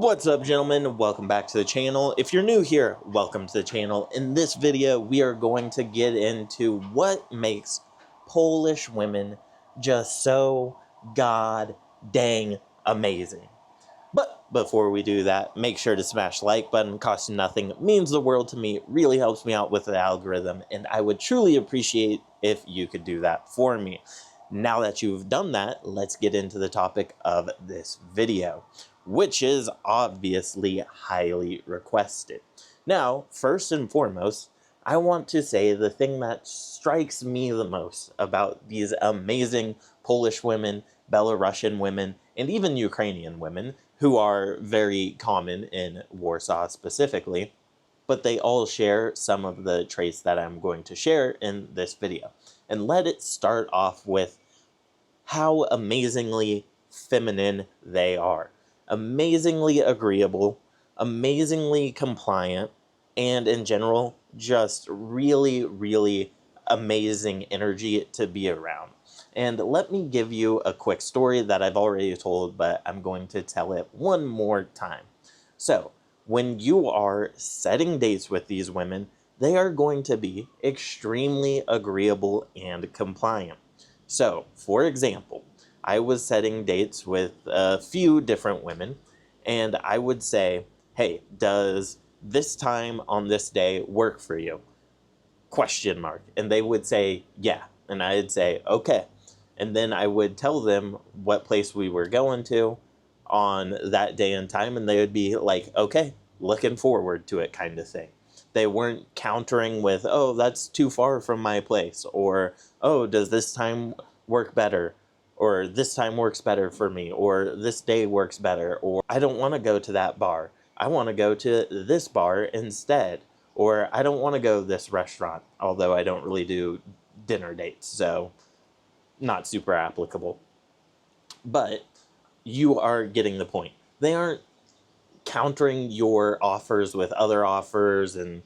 What's up, gentlemen? Welcome back to the channel. If you're new here, welcome to the channel. In this video, we are going to get into what makes Polish women just so god dang amazing. But before we do that, make sure to smash the like button. Costs nothing, means the world to me, really helps me out with the algorithm, and I would truly appreciate if you could do that for me. Now that you've done that, let's get into the topic of this video, which is obviously highly requested. Now, first and foremost, I want to say the thing that strikes me the most about these amazing Polish women, Belarusian women, and even Ukrainian women, who are very common in Warsaw specifically, but they all share some of the traits that I'm going to share in this video. And let it start off with how amazingly feminine they are. Amazingly agreeable, amazingly compliant, and in general, just really, really amazing energy to be around. And let me give you a quick story that I've already told, but I'm going to tell it one more time. So, when you are setting dates with these women, they are going to be extremely agreeable and compliant. So, for example, I was setting dates with a few different women, and I would say, hey, does this time on this day work for you? Question mark. And they would say, yeah. And I'd say, okay. And then I would tell them what place we were going to on that day and time, and they would be like, okay, looking forward to it kind of thing. They weren't countering with, oh, that's too far from my place, or, oh, does this time work better, or this time works better for me, or this day works better, or I don't want to go to that bar. I want to go to this bar instead, or I don't want to go to this restaurant, although I don't really do dinner dates, so not super applicable. But you are getting the point. They aren't countering your offers with other offers and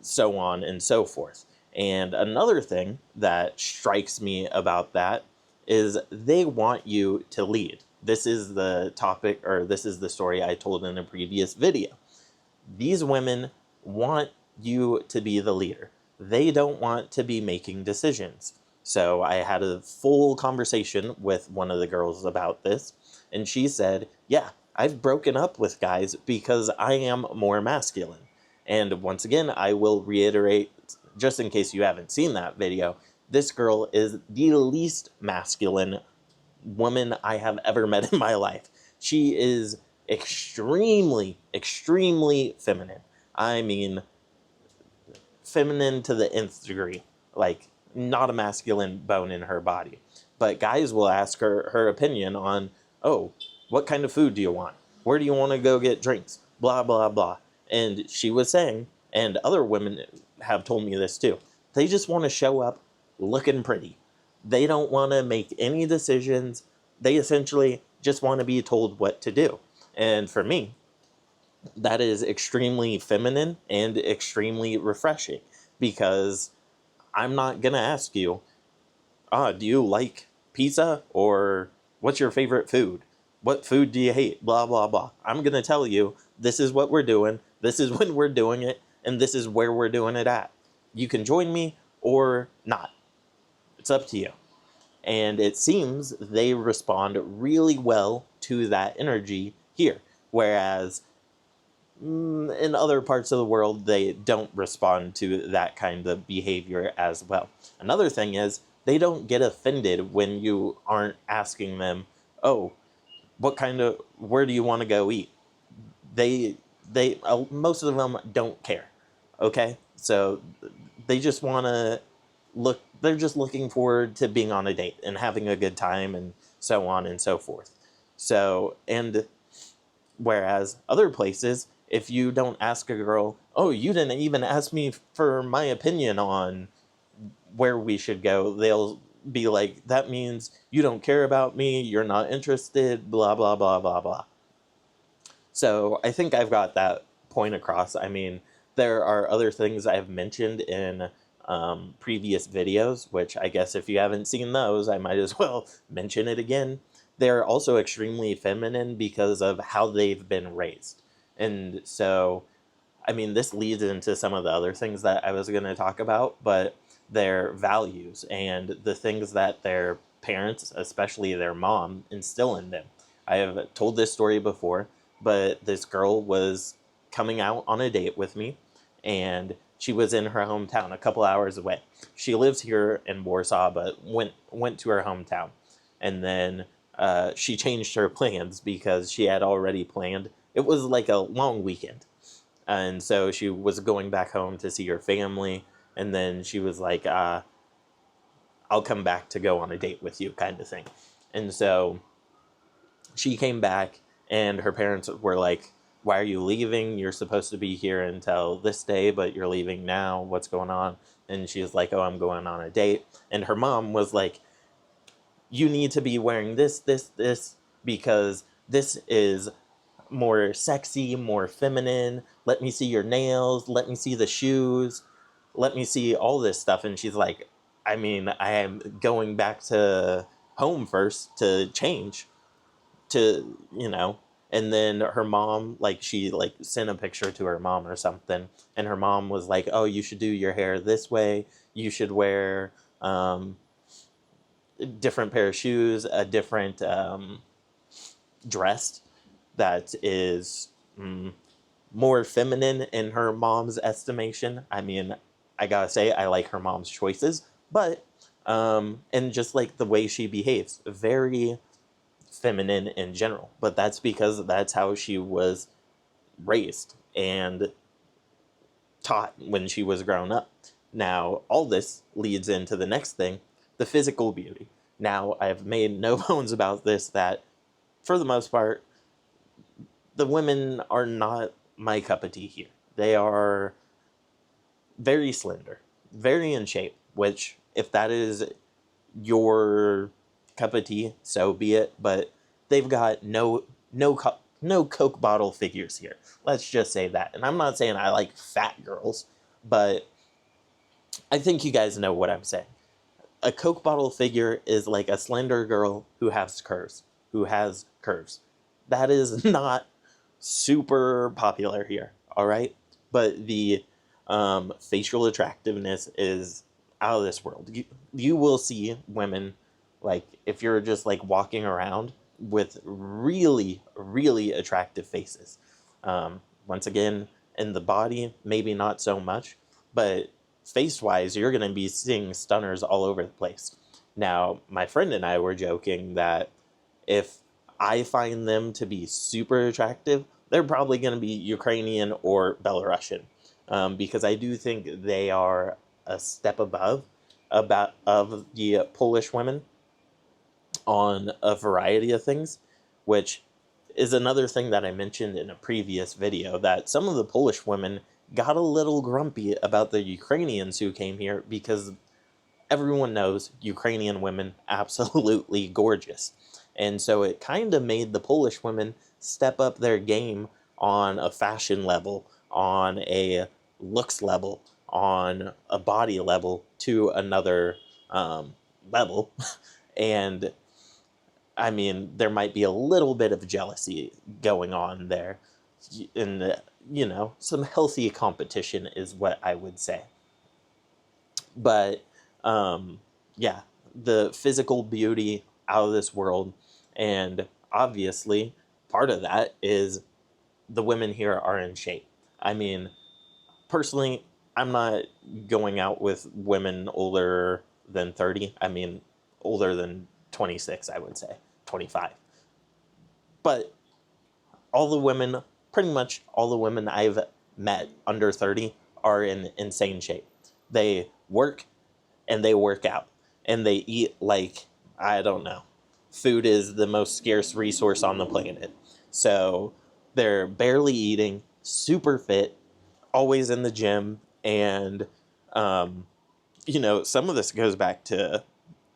so on and so forth. And another thing that strikes me about that is they want you to lead. This is the topic, or this is the story I told in a previous video. These women want you to be the leader. They don't want to be making decisions. So I had a full conversation with one of the girls about this, and she said, yeah, I've broken up with guys because I am more masculine. And once again, I will reiterate, just in case you haven't seen that video, this girl is the least masculine woman I have ever met in my life. She is extremely, extremely feminine. I mean, feminine to the nth degree. Like, not a masculine bone in her body. But guys will ask her opinion on, oh, what kind of food do you want? Where do you want to go get drinks? Blah, blah, blah. And she was saying, and other women have told me this too, they just want to show up looking pretty. They don't want to make any decisions. They essentially just want to be told what to do. And for me, that is extremely feminine and extremely refreshing, because I'm not going to ask you, do you like pizza, or what's your favorite food? What food do you hate? Blah, blah, blah. I'm going to tell you, this is what we're doing, this is when we're doing it, and this is where we're doing it at. You can join me or not. It's up to you. And it seems they respond really well to that energy here, whereas in other parts of the world, they don't respond to that kind of behavior as well. Another thing is, they don't get offended when you aren't asking them, oh, where do you want to go eat? Most of them don't care, okay? So they just want to they're just looking forward to being on a date and having a good time and so on and so forth. So, and whereas other places, if you don't ask a girl, oh, you didn't even ask me for my opinion on where we should go, they'll be like, that means you don't care about me, you're not interested, blah, blah, blah, blah, blah. So I think I've got that point across. I mean, there are other things I've mentioned in previous videos, which I guess if you haven't seen those, I might as well mention it again. they're also extremely feminine because of how they've been raised. And so, I mean, this leads into some of the other things that I was going to talk about, but their values and the things that their parents, especially their mom, instill in them. I have told this story before, but this girl was coming out on a date with me, and she was in her hometown a couple hours away. She lives here in Warsaw, but went to her hometown. And then she changed her plans because she had already planned. It was like a long weekend. And so she was going back home to see her family. And then she was like, I'll come back to go on a date with you, kind of thing. And so she came back, and her parents were like, why are you leaving? You're supposed to be here until this day, but you're leaving now. What's going on? And she was like, oh, I'm going on a date. And her mom was like, you need to be wearing this, because this is more sexy, more feminine. Let me see your nails. Let me see the shoes. Let me see all this stuff. And she's like, I mean, I am going back to home first to change, to, and then her mom, like, she like sent a picture to her mom or something, and her mom was like, oh, you should do your hair this way, you should wear a different pair of shoes, a different dress that is more feminine in her mom's estimation. I mean, I gotta say, I like her mom's choices, but and just like the way she behaves, very feminine in general, but that's because that's how she was raised and taught when she was grown up. Now, all this leads into the next thing, the physical beauty. Now, I've made no bones about this, that for the most part, the women are not my cup of tea here. They are very slender, very in shape, which, if that is your cup of tea, so be it, but they've got no Coke bottle figures here. Let's just say that. And I'm not saying I like fat girls, but I think you guys know what I'm saying. A Coke bottle figure is like a slender girl who has curves, That is not super popular here, all right? But the facial attractiveness is out of this world. You will see women, like, if you're just like walking around, with really, really attractive faces. Once again, in the body, maybe not so much, but face-wise, you're going to be seeing stunners all over the place. Now, my friend and I were joking that if I find them to be super attractive, they're probably going to be Ukrainian or Belarusian, because I do think they are a step above of the Polish women on a variety of things, which is another thing that I mentioned in a previous video, that some of the Polish women got a little grumpy about the Ukrainians who came here, because everyone knows Ukrainian women absolutely gorgeous. And so it kind of made the Polish women step up their game on a fashion level, on a looks level, on a body level, to another level. And I mean, there might be a little bit of jealousy going on there. And, some healthy competition is what I would say. But, yeah, the physical beauty out of this world. And obviously, part of that is the women here are in shape. I mean, personally, I'm not going out with women older than 30. I mean, older than 26, I would say, 25. But pretty much all the women I've met under 30 are in insane shape. They work and they work out and they eat like, I don't know. Food is the most scarce resource on the planet. So they're barely eating, super fit, always in the gym. And, some of this goes back to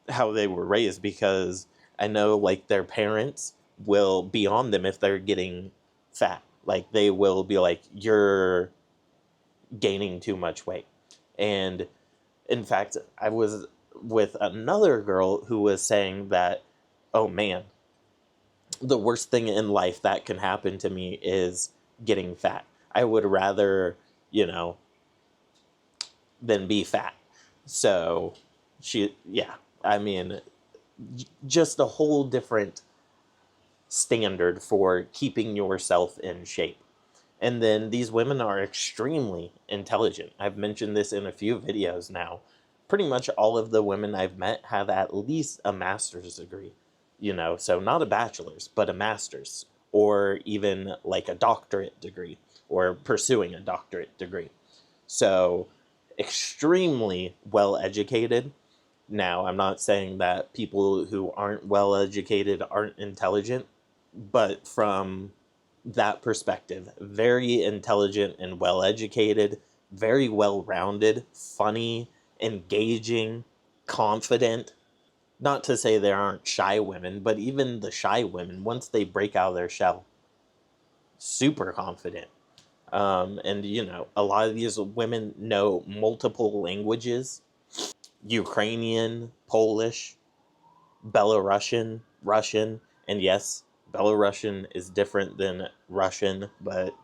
how they were raised, because I know, like, their parents will be on them if they're getting fat. Like, they will be like, you're gaining too much weight. And in fact, I was with another girl who was saying that, oh man, the worst thing in life that can happen to me is getting fat. I would rather, than be fat. So yeah, I mean, just a whole different standard for keeping yourself in shape. And then these women are extremely intelligent. I've mentioned this in a few videos now. Pretty much all of the women I've met have at least a master's degree, so not a bachelor's, but a master's, or even like a doctorate degree, or pursuing a doctorate degree. So extremely well educated. Now, I'm not saying that people who aren't well educated aren't intelligent, but from that perspective, very intelligent and well educated, very well rounded, funny, engaging, confident. Not to say there aren't shy women, but even the shy women, once they break out of their shell, super confident. And, a lot of these women know multiple languages: Ukrainian, Polish, Belarusian, Russian, and yes, Belarusian is different than Russian, but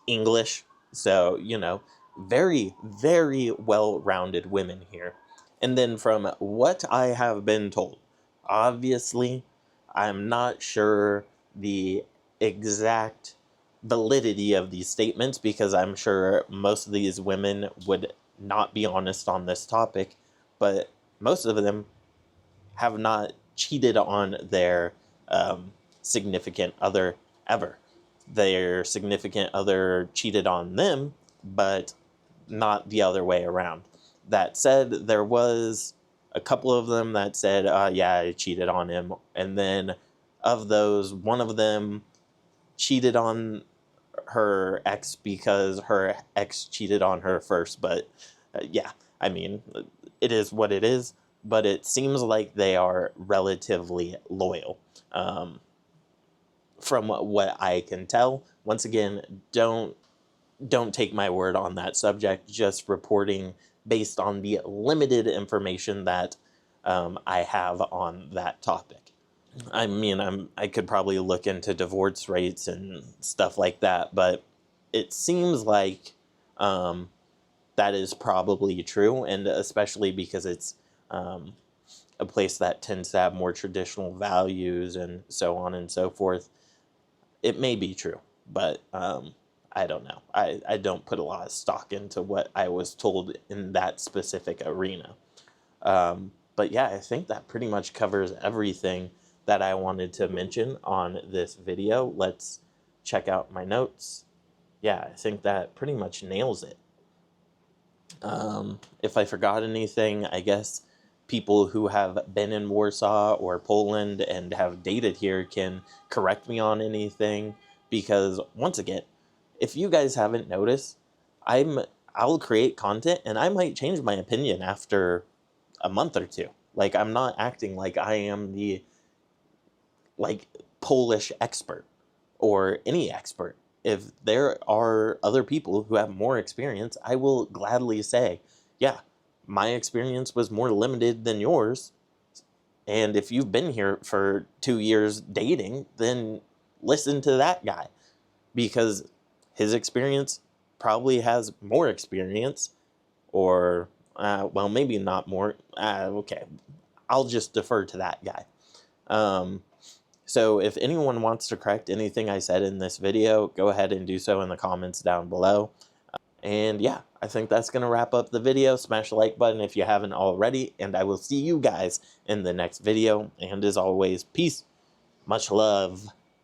English. So, very, very well rounded women here. And then, from what I have been told, obviously, I'm not sure the exact validity of these statements, because I'm sure most of these women would not be honest on this topic, but most of them have not cheated on their significant other ever. Their significant other cheated on them, but not the other way around. That said, there was a couple of them that said, yeah, I cheated on him. And then of those, one of them cheated on her ex because her ex cheated on her first. But yeah, I mean, it is what it is. But it seems like they are relatively loyal. From what I can tell, once again, don't take my word on that subject, just reporting based on the limited information that I have on that topic. I mean, I could probably look into divorce rates and stuff like that, but it seems like that is probably true, and especially because it's a place that tends to have more traditional values and so on and so forth. It may be true, but I don't know. I don't put a lot of stock into what I was told in that specific arena. But yeah, I think that pretty much covers everything that I wanted to mention on this video. Let's check out my notes. Yeah, I think that pretty much nails it. If I forgot anything, I guess people who have been in Warsaw or Poland and have dated here can correct me on anything, because once again, if you guys haven't noticed, I'll create content and I might change my opinion after a month or two. Like, I'm not acting like I am the Polish expert or any expert. If there are other people who have more experience, I will gladly say, yeah, my experience was more limited than yours. And if you've been here for 2 years dating, then listen to that guy, because his experience probably has more experience, or, well, maybe not more. Okay, I'll just defer to that guy. So if anyone wants to correct anything I said in this video, go ahead and do so in the comments down below. And yeah, I think that's going to wrap up the video. Smash the like button if you haven't already, and I will see you guys in the next video. And as always, peace, much love.